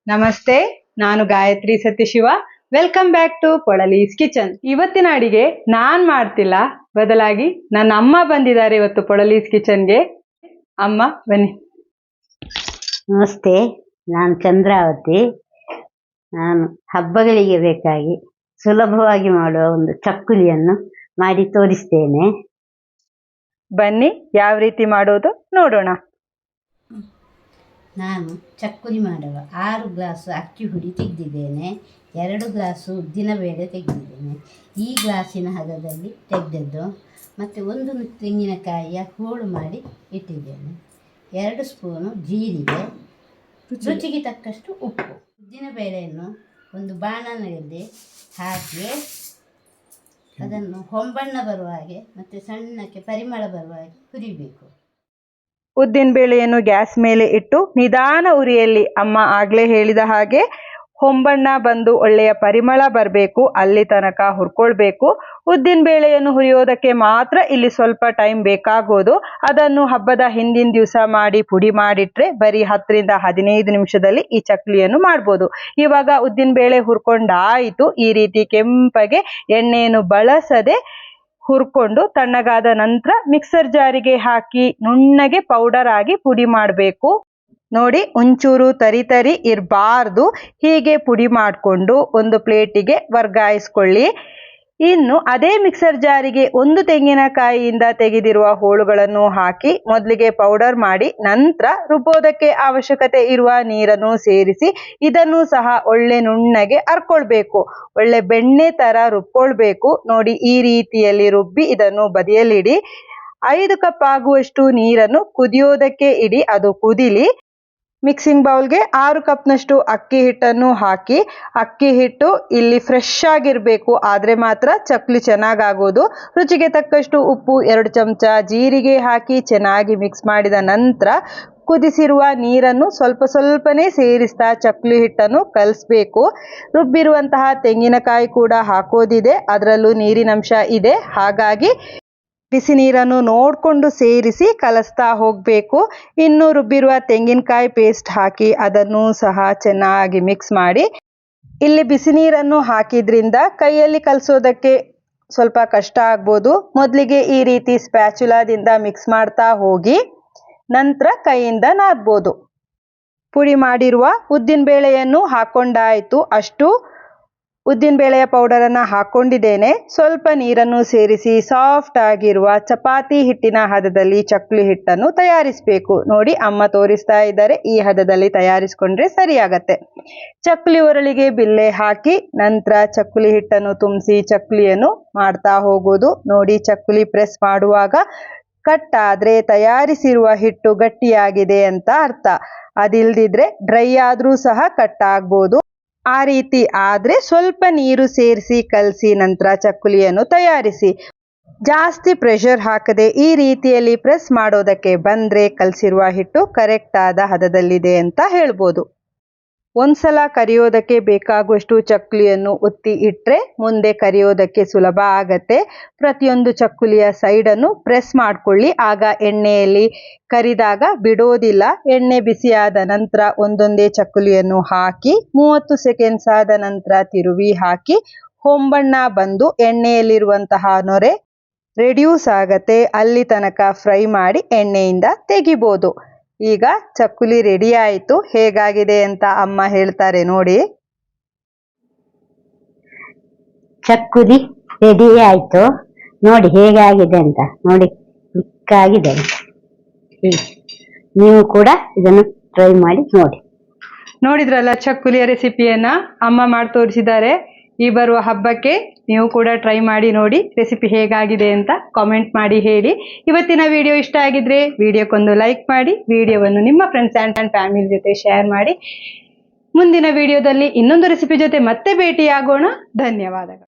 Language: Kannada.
ನಮಸ್ತೆ, ನಾನು Gayathri Satyashiva. Welcome back to Polali's kitchen. ಇವತ್ತಿನ ಅಡಿಗೆ ನಾನ್ ಮಾಡ್ತಿಲ್ಲ, ಬದಲಾಗಿ ನನ್ನ ಅಮ್ಮ ಬಂದಿದ್ದಾರೆ ಇವತ್ತು ಪೊಳಲೀಸ್ ಕಿಚನ್ಗೆ. ಅಮ್ಮ ಬನ್ನಿ. ನಮಸ್ತೆ, ನಾನು ಚಂದ್ರಾವತಿ. ನಾನು ಹಬ್ಬಗಳಿಗೆ ಬೇಕಾಗಿ ಸುಲಭವಾಗಿ ಮಾಡುವ ಒಂದು ಚಕ್ಕುಲಿಯನ್ನು ಮಾಡಿ ತೋರಿಸ್ತೇನೆ. ಬನ್ನಿ, ಯಾವ ರೀತಿ ಮಾಡೋದು ನೋಡೋಣ. ನಾನು ಚಕ್ಕುಲಿ ಮಾಡುವ 6 ಗ್ಲಾಸು ಅಕ್ಕಿ ಹುಡಿ ತೆಗೆದಿದ್ದೇನೆ. 2 ಗ್ಲಾಸು ಉದ್ದಿನಬೇಳೆ ತೆಗೆದಿದ್ದೇನೆ. ಈ ಗ್ಲಾಸಿನ ಹದದಲ್ಲಿ ತೆಗೆದದ್ದು. ಮತ್ತು 1 ತೆಂಗಿನಕಾಯಿಯ ಹೋಳು ಮಾಡಿ ಇಟ್ಟಿದ್ದೇನೆ. 2 ಸ್ಪೂನು ಜೀರಿಗೆ, ರುಚಿಗೆ ತಕ್ಕಷ್ಟು ಉಪ್ಪು. ಉದ್ದಿನಬೇಳೆಯನ್ನು ಒಂದು ಬಾಣಲೆಯಲ್ಲಿ ಹಾಕಿ ಅದನ್ನು ಹೊಂಬಣ್ಣ ಬರುವ ಹಾಗೆ ಮತ್ತು ಸಣ್ಣಕ್ಕೆ ಪರಿಮಳ ಬರುವ ಹಾಗೆ ಹುರಿಬೇಕು. ಉದ್ದಿನ ಬೇಳೆಯನ್ನು ಗ್ಯಾಸ್ ಮೇಲೆ ಇಟ್ಟು ನಿಧಾನ ಉರಿಯಲ್ಲಿ, ಅಮ್ಮ ಆಗ್ಲೇ ಹೇಳಿದ ಹಾಗೆ ಹೊಂಬಣ್ಣ ಬಂದು ಒಳ್ಳೆಯ ಪರಿಮಳ ಬರಬೇಕು, ಅಲ್ಲಿ ತನಕ ಹುರ್ಕೊಳ್ಬೇಕು. ಉದ್ದಿನ ಬೇಳೆಯನ್ನು ಹುರಿಯೋದಕ್ಕೆ ಮಾತ್ರ ಇಲ್ಲಿ ಸ್ವಲ್ಪ ಟೈಮ್ ಬೇಕಾಗೋದು. ಅದನ್ನು ಹಬ್ಬದ ಹಿಂದಿನ ದಿವಸ ಮಾಡಿ ಪುಡಿ ಮಾಡಿಟ್ರೆ ಬರೀ 10 ರಿಂದ 15 ನಿಮಿಷದಲ್ಲಿ ಈ ಚಕ್ಲಿಯನ್ನು ಮಾಡ್ಬೋದು. ಇವಾಗ ಉದ್ದಿನ ಬೇಳೆ ಹುರ್ಕೊಂಡಾಯಿತು. ಈ ರೀತಿ ಕೆಂಪಗೆ ಎಣ್ಣೆಯನ್ನು ಬಳಸದೆ ಹುರ್ಕೊಂಡು ತಣ್ಣಗಾದ ನಂತರ ಮಿಕ್ಸರ್ ಜಾರಿಗೆ ಹಾಕಿ ನುಣ್ಣಗೆ ಪೌಡರ್ ಆಗಿ ಪುಡಿ ಮಾಡಬೇಕು. ನೋಡಿ, ಒಂಚೂರು ತರಿ ತರಿ ಇರಬಾರ್ದು. ಹೀಗೆ ಪುಡಿ ಮಾಡಿಕೊಂಡು ಒಂದು ಪ್ಲೇಟಿಗೆ ವರ್ಗಾಯಿಸ್ಕೊಳ್ಳಿ. ಇನ್ನು ಅದೇ ಮಿಕ್ಸರ್ ಜಾರಿಗೆ 1 ತೆಂಗಿನಕಾಯಿಯಿಂದ ತೆಗೆದಿರುವ ಹೋಳುಗಳನ್ನು ಹಾಕಿ ಮೊದಲಿಗೆ ಪೌಡರ್ ಮಾಡಿ ನಂತರ ರುಬ್ಬೋದಕ್ಕೆ ಅವಶ್ಯಕತೆ ಇರುವ ನೀರನ್ನು ಸೇರಿಸಿ ಇದನ್ನು ಸಹ ಒಳ್ಳೆ ನುಣ್ಣಗೆ ಅರ್ಕೊಳ್ಬೇಕು. ಒಳ್ಳೆ ಬೆಣ್ಣೆ ತರ ರುಬ್ಕೊಳ್ಬೇಕು. ನೋಡಿ, ಈ ರೀತಿಯಲ್ಲಿ ರುಬ್ಬಿ ಇದನ್ನು ಬದಿಯಲ್ಲಿಡಿ. 5 ಕಪ್ ಆಗುವಷ್ಟು ನೀರನ್ನು ಕುದಿಯೋದಕ್ಕೆ ಇಡಿ. ಅದು ಕುದಿಲಿ. ಮಿಕ್ಸಿಂಗ್ ಬೌಲ್ಗೆ 6 ಕಪ್ನಷ್ಟು ಅಕ್ಕಿ ಹಿಟ್ಟನ್ನು ಹಾಕಿ, ಅಕ್ಕಿ ಹಿಟ್ಟು ಇಲ್ಲಿ ಫ್ರೆಶ್ ಆಗಿರಬೇಕು, ಆದರೆ ಮಾತ್ರ ಚಕ್ಲಿ ಚೆನ್ನಾಗಾಗೋದು. ರುಚಿಗೆ ತಕ್ಕಷ್ಟು ಉಪ್ಪು, 2 ಚಮಚ ಜೀರಿಗೆ ಹಾಕಿ ಚೆನ್ನಾಗಿ ಮಿಕ್ಸ್ ಮಾಡಿದ ನಂತರ ಕುದಿಸಿರುವ ನೀರನ್ನು ಸ್ವಲ್ಪ ಸ್ವಲ್ಪನೇ ಸೇರಿಸ್ತಾ ಚಕ್ಲಿ ಹಿಟ್ಟನ್ನು ಕಲಿಸ್ಬೇಕು. ರುಬ್ಬಿರುವಂತಹ ತೆಂಗಿನಕಾಯಿ ಕೂಡ ಹಾಕೋದಿದೆ, ಅದರಲ್ಲೂ ನೀರಿನಂಶ ಇದೆ. ಹಾಗಾಗಿ ಬಿಸಿ ನೀರನ್ನು ನೋಡಿಕೊಂಡು ಸೇರಿಸಿ ಕಲಿಸ್ತಾ ಹೋಗಬೇಕು. ಇನ್ನು ರುಬ್ಬಿರುವ ತೆಂಗಿನಕಾಯಿ ಪೇಸ್ಟ್ ಹಾಕಿ ಅದನ್ನು ಸಹ ಚೆನ್ನಾಗಿ ಮಿಕ್ಸ್ ಮಾಡಿ. ಇಲ್ಲಿ ಬಿಸಿ ನೀರನ್ನು ಹಾಕಿದ್ರಿಂದ ಕೈಯಲ್ಲಿ ಕಲಿಸೋದಕ್ಕೆ ಸ್ವಲ್ಪ ಕಷ್ಟ ಆಗ್ಬೋದು. ಮೊದಲಿಗೆ ಈ ರೀತಿ ಸ್ಪ್ಯಾಚುಲಾದಿಂದ ಮಿಕ್ಸ್ ಮಾಡ್ತಾ ಹೋಗಿ ನಂತರ ಕೈಯಿಂದ ನಾದ್ಬೋದು. ಪುಡಿ ಮಾಡಿರುವ ಉದ್ದಿನ ಬೇಳೆಯನ್ನು ಹಾಕೊಂಡಾಯಿತು. ಅಷ್ಟು ಉದ್ದಿನ ಬೇಳೆಯ ಪೌಡರನ್ನು ಹಾಕ್ಕೊಂಡಿದ್ದೇನೆ. ಸ್ವಲ್ಪ ನೀರನ್ನು ಸೇರಿಸಿ ಸಾಫ್ಟ್ ಆಗಿರುವ ಚಪಾತಿ ಹಿಟ್ಟಿನ ಹದದಲ್ಲಿ ಚಕ್ಲಿ ಹಿಟ್ಟನ್ನು ತಯಾರಿಸಬೇಕು. ನೋಡಿ, ಅಮ್ಮ ತೋರಿಸ್ತಾ ಇದ್ದಾರೆ. ಈ ಹದದಲ್ಲಿ ತಯಾರಿಸ್ಕೊಂಡ್ರೆ ಸರಿಯಾಗತ್ತೆ. ಚಕ್ಲಿ ಒರಳಿಗೆ ಬಿಲ್ಲೆ ಹಾಕಿ ನಂತರ ಚಕ್ಲಿ ಹಿಟ್ಟನ್ನು ತುಂಬಿಸಿ ಚಕ್ಲಿಯನ್ನು ಮಾಡ್ತಾ ಹೋಗೋದು. ನೋಡಿ, ಚಕ್ಲಿ ಪ್ರೆಸ್ ಮಾಡುವಾಗ ಕಟ್ ಆದರೆ ತಯಾರಿಸಿರುವ ಹಿಟ್ಟು ಗಟ್ಟಿಯಾಗಿದೆ ಅಂತ ಅರ್ಥ. ಅದಿಲ್ದಿದ್ರೆ ಡ್ರೈ ಆದರೂ ಸಹ ಕಟ್ ಆಗ್ಬೋದು. ಆ ರೀತಿ ಆದರೆ ಸ್ವಲ್ಪ ನೀರು ಸೇರಿಸಿ ಕಲಸಿ ನಂತರ ಚಕ್ಕುಲಿಯನ್ನು ತಯಾರಿಸಿ. ಜಾಸ್ತಿ ಪ್ರೆಷರ್ ಹಾಕದೆ ಈ ರೀತಿಯಲ್ಲಿ ಪ್ರೆಸ್ ಮಾಡೋದಕ್ಕೆ ಬಂದರೆ ಕಲಸಿರುವ ಹಿಟ್ಟು ಕರೆಕ್ಟ್ ಆದ ಹದದಲ್ಲಿದೆ ಅಂತ ಹೇಳ್ಬೋದು. ಒಂದ್ಸಲ ಕರಿಯೋದಕ್ಕೆ ಬೇಕಾಗುವಷ್ಟು ಚಕ್ಕುಲಿಯನ್ನು ಒತ್ತಿ ಇಟ್ಟರೆ ಮುಂದೆ ಕರಿಯೋದಕ್ಕೆ ಸುಲಭ ಆಗತ್ತೆ. ಪ್ರತಿಯೊಂದು ಚಕ್ಕುಲಿಯ ಸೈಡನ್ನು ಪ್ರೆಸ್ ಮಾಡ್ಕೊಳ್ಳಿ. ಆಗ ಎಣ್ಣೆಯಲ್ಲಿ ಕರಿದಾಗ ಬಿಡೋದಿಲ್ಲ. ಎಣ್ಣೆ ಬಿಸಿಯಾದ ನಂತರ ಒಂದೊಂದೇ ಚಕ್ಕುಲಿಯನ್ನು ಹಾಕಿ 30 ಸೆಕೆಂಡ್ಸ್ ಆದ ನಂತರ ತಿರುವಿ ಹಾಕಿ ಹೊಂಬಣ್ಣ ಬಂದು ಎಣ್ಣೆಯಲ್ಲಿರುವಂತಹ ನೊರೆ ರೆಡ್ಯೂಸ್ ಆಗತ್ತೆ. ಅಲ್ಲಿ ತನಕ ಫ್ರೈ ಮಾಡಿ ಎಣ್ಣೆಯಿಂದ ತೆಗಿಬೋದು. ಈಗ ಚಕ್ಕುಲಿ ರೆಡಿ ಆಯಿತು. ಹೇಗಾಗಿದೆ ಅಂತ ಅಮ್ಮ ಹೇಳ್ತಾರೆ ನೋಡಿ. ಚಕ್ಕುಲಿ ರೆಡಿ ಆಯಿತು. ನೋಡಿ ಹೇಗಾಗಿದೆ ಅಂತ. ನೋಡಿ, ಚಿಕ್ಕಾಗಿದೆ. ನೀವು ಕೂಡ ಇದನ್ನು ಟ್ರೈ ಮಾಡಿ ನೋಡಿ. ನೋಡಿದ್ರಲ್ಲ ಚಕ್ಕುಲಿಯ ರೆಸಿಪಿಯನ್ನ ಅಮ್ಮ ಮಾಡಿ ತೋರಿಸಿದ್ದಾರೆ. ಈ ಬರುವ ಹಬ್ಬಕ್ಕೆ ನೀವು ಕೂಡ ಟ್ರೈ ಮಾಡಿ ನೋಡಿ. ರೆಸಿಪಿ ಹೇಗಾಗಿದೆ ಅಂತ ಕಾಮೆಂಟ್ ಮಾಡಿ ಹೇಳಿ. ಇವತ್ತಿನ ವಿಡಿಯೋ ಇಷ್ಟ ಆಗಿದ್ರೆ ವಿಡಿಯೋಕ್ಕೊಂದು ಲೈಕ್ ಮಾಡಿ, ವಿಡಿಯೋವನ್ನು ನಿಮ್ಮ ಫ್ರೆಂಡ್ಸ್ ಆ್ಯಂಡ್ ಫ್ಯಾಮಿಲಿ ಜೊತೆ ಶೇರ್ ಮಾಡಿ. ಮುಂದಿನ ವಿಡಿಯೋದಲ್ಲಿ ಇನ್ನೊಂದು ರೆಸಿಪಿ ಜೊತೆ ಮತ್ತೆ ಭೇಟಿಯಾಗೋಣ. ಧನ್ಯವಾದಗಳು.